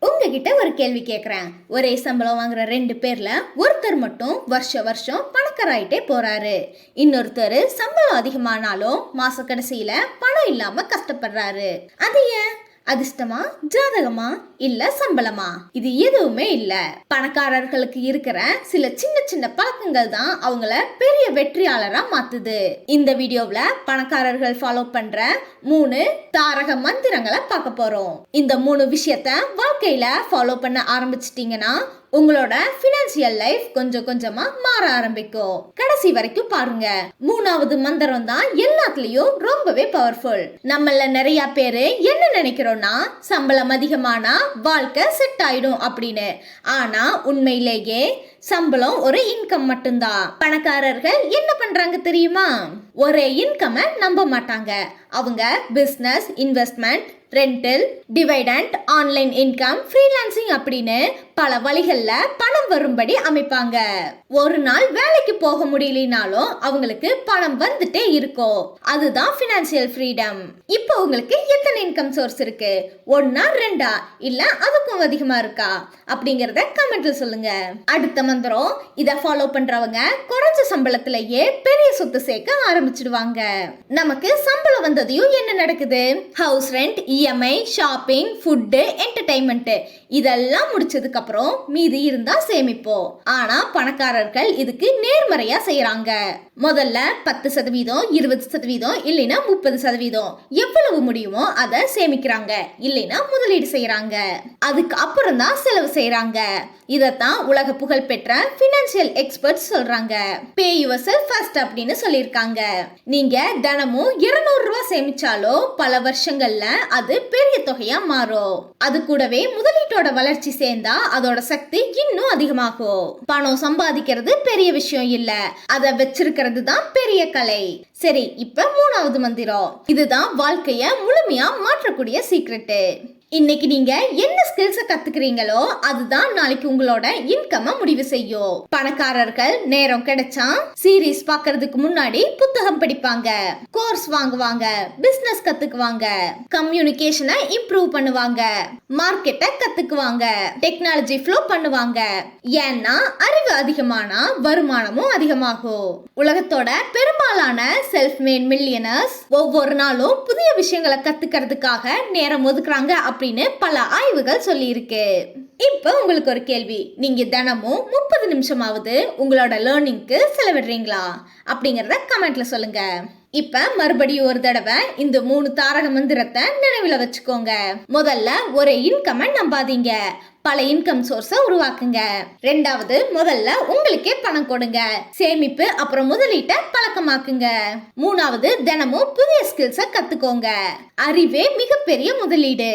உங்ககிட்ட ஒரு கேள்வி கேக்குறேன். ஒரே சம்பளம் வாங்குற 2 பேர்ல ஒருத்தர் மட்டும் வருஷம் பணக்காராயிட்டே போறாரு. இன்னொருத்தர் சம்பளம் அதிகமானாலும் மாச கடைசியில பணம் இல்லாம கஷ்டப்படுறாரு. அது ஏன்? அதிர்ஷ்டமா, ஜாதகமா, இல்ல சம்பளமா? இது எதுவுமே இல்ல. பணக்காரர்களுக்கு இருக்கிற சில சின்ன பழக்கங்கள் தான் அவங்கள பெரிய வெற்றியாளரா மாத்துது. இந்த வீடியோல பணக்காரர்கள் ஃபாலோ பண்ற 3 தாரக மந்திரங்களை பார்க்க போறோம். இந்த 3 விஷயத்த வாழ்க்கையில ஃபாலோ பண்ண ஆரம்பிச்சிட்டீங்கன்னா உங்களோட பினான்சியல் லைஃப் கொஞ்சமா மாற ஆரம்பிக்கும். கடைசி வரைக்கும் பாருங்க. 3வது மந்திரம் தான் எல்லாத்துலயும் ரொம்பவே பவர்ஃபுல். நம்மள நிறைய பேரு என்ன நினைக்கிறோம்னா சம்பளம் அதிகமானா வாழ்க்கை செட் ஆயிடும் அப்படின்னு. ஆனா உண்மையிலேயே சம்பளம் ஒரு இன்கம் மட்டும்தான். பணக்காரர்கள் என்ன பண்றாங்க தெரியுமா? ஒரே இன்கம் நம்ப மாட்டாங்க. அவங்க business, investment, rental, dividend, online income, freelancing அப்படின்னு பல வழிகள்ல பணம் வரும்படி அமைப்பாங்க. ஒரு நாள் வேலைக்கு போக முடியலனாலும் அவங்களுக்கு பணம் வந்துட்டே இருக்கும். அதுதான் பினான்சியல் ஃப்ரீடம். இப்போ உங்களுக்கு எத்தனை இன்கம் சோர்ஸ் இருக்கு? 1, 2 இல்ல அதுக்கும் அதிகமா இருக்கா? அப்படிங்கறத கமெண்ட்ல சொல்லுங்க. அடுத்த மந்திரம், இத ஃபாலோ பண்றவங்க குறைஞ்ச சம்பளத்திலேயே பெரிய சொத்து சேர்க்க ஆரம்பிச்சிடுவாங்க. நமக்கு சம்பளம் வந்ததையும் என்ன நடக்குது? House rent, EMI, shopping, food, entertainment இதெல்லாம் முடிச்சதுக்கு அப்புறம் மீதி இருந்தா சேமிப்போம். ஆனா பணக்காரர்கள் இதுக்கு நேர்மறையா செய்யறாங்க. முதல்ல 10%, 20% இல்லைன்னா 30% எவ்வளவு முடியுமோ அதை சேமிக்கிறாங்க. இல்லைன்னா முதலீடு செய்யறாங்க. அதுக்கு அப்புறம் தான் செலவு செய்யறாங்க. இதத்தான் உலக புகழ் பெற்ற பினான்சியல் எக்ஸ்பர்ட்ஸ் சொல்றாங்க. பே யுவர்செல்ஃப் ஃபர்ஸ்ட் அப்படின்னு சொல்லியிருக்காங்க. நீங்க தினமும் 200 ரூபாய் சேமிச்சாலோ பல வருஷங்கள்ல அது பெரிய தொகையா மாறும். அது கூடவே முதலீட்டோட வளர்ச்சி சேர்ந்தா அதோட சக்தி இன்னும் அதிகமாகும். பணம் சம்பாதிக்கிறது பெரிய விஷயம் இல்ல, அதை வச்சிருக்கிறது தான் பெரிய கலை. சரி, இப்ப 3வது மந்திரம். இதுதான் வாழ்க்கைய முழுமையா மாற்றக்கூடிய சீக்ரெட். இன்னைக்கு நீங்க என்ன ஸ்கில்ஸ கத்துக்கிறீங்களோ அதுதான் நாளைக்கு உங்களோட இன்கம் முடிவு செய்யும். பணக்காரர்கள் நேரம் கிடைச்சா சீரீஸ் பார்க்கிறதுக்கு முன்னாடி புத்தகம் படிப்பாங்க, கோர்ஸ் வாங்குவாங்க, பிசினஸ் கத்துக்குவாங்க, கம்யூனிகேஷனை இம்ப்ரூவ் பண்ணுவாங்க, மார்க்கெட்டை கத்துக்குவாங்க, டெக்னாலஜி ஃப்ளோ பண்ணுவாங்க. ஏன்னா அறிவு அதிகமானா வருமானமும் அதிகமாகும். உலகத்தோட பெரும்பாலான செல்ஃப் மேட் மில்லியனர்ஸ் ஒவ்வொரு நாளும் புதிய விஷயங்களை கத்துக்கிறதுக்காக நேரம் ஒதுக்குறாங்க அப்படின்னு பல ஆய்வுகள் சொல்லி இருக்கு. இப்ப உங்களுக்கு ஒரு கேள்வி. நீங்க தினமும் 30 நிமிஷமாவது உங்களோட லேர்னிங்க்கு செலவிடுறீங்களா? அப்படிங்கறத கமெண்ட்ல சொல்லுங்க. இப்ப மறுபடியும் ஒரு தடவை இந்த 3 தாரக மந்திரத்தை நினைவுல வச்சுக்கோங்க. முதல்ல ஒரு இன்கம் நம்பாதீங்க, பல இன்கம் சோர்ஸ உருவாக்குங்க. 2வது, முதல்ல உங்களுக்கே பணம் கொடுங்க, சேமிப்பு அப்புறம் முதலீட்டை பழக்கமாக்குங்க. 3வது, தினமும் புதிய ஸ்கில்ஸ கத்துக்கோங்க. அறிவே மிகப்பெரிய முதலீடு.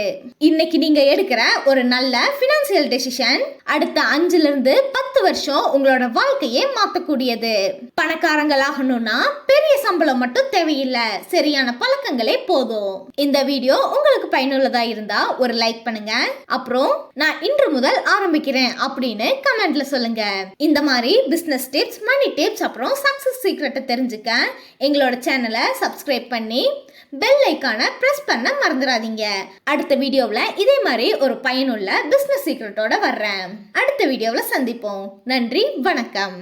இன்னைக்கு நீங்க எடுக்கிற ஒரு நல்ல பினான்சியல் டெசிஷன் அடுத்த 5 இருந்து 10 வருஷம் உங்களோட வாழ்க்கையே மாத்தக்கூடியது. பணக்காரங்களாகணும்னா பெரிய சம்பளம் மட்டும் தேவையில்லை, சரியான பழக்கங்களே போதும். இந்த வீடியோ உங்களுக்கு பயனுள்ளதா இருந்தா ஒரு லைக் பண்ணுங்க. அப்புறம் நான் இன்று முதல் ஆரம்பிக்கிறேன் அப்படின்னு கமெண்ட்ல சொல்லுங்க. இந்த மாதிரி பிசினஸ் டிப்ஸ், மணி டிப்ஸ் அப்புறம் சக்சஸ் சீக்ரெட்டை தெரிஞ்சுக்க எங்களோட சேனலை சப்ஸ்கிரைப் பண்ணி பெல் ஐகானை பிரஸ் பண்ண மறந்துடாதீங்க. அடுத்த வீடியோவில் இதே மாதிரி ஒரு பயனுள்ள பிசினஸ் சீக்ரெட்டோட வர்றேன். அடுத்த வீடியோவில் சந்திப்போம். நன்றி, வணக்கம்.